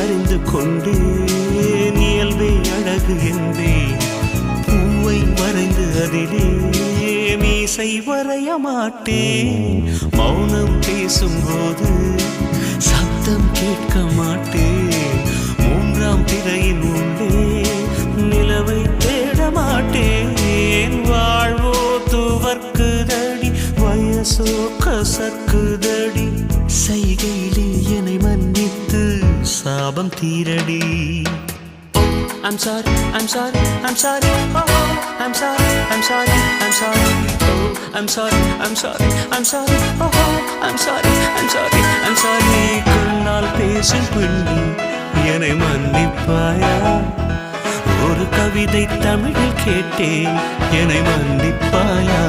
அறிந்து கொண்டேன் இயல்பே அழகு என்பேன் பூவை வரைந்து அதிலே மீசை வரைய மாட்டேன் மௌனம் பேசும்போது சப்தம் கேட்க மாட்டேன் மூன்றாம் திரையின் உள்ளே நிலவை தேட மாட்டேன் வாழ்வோ துவர்க்குதடி வயசோ கசக்குதடி செய்கையிலே என்னை மன்னித்து சாபம் தீரடி I'm sorry, I'm sorry, I'm sorry, oh, I'm sorry, I'm sorry, I'm sorry, oh, I'm sorry, I'm sorry, I'm sorry, oh, I'm sorry, I'm sorry, I'm sorry. கண்ணால் பேசும் பெண்ணே என்னை மன்னிப்பாயா ஒரு கவிதை தமிழில் கேட்டேன் என்னை மன்னிப்பாயா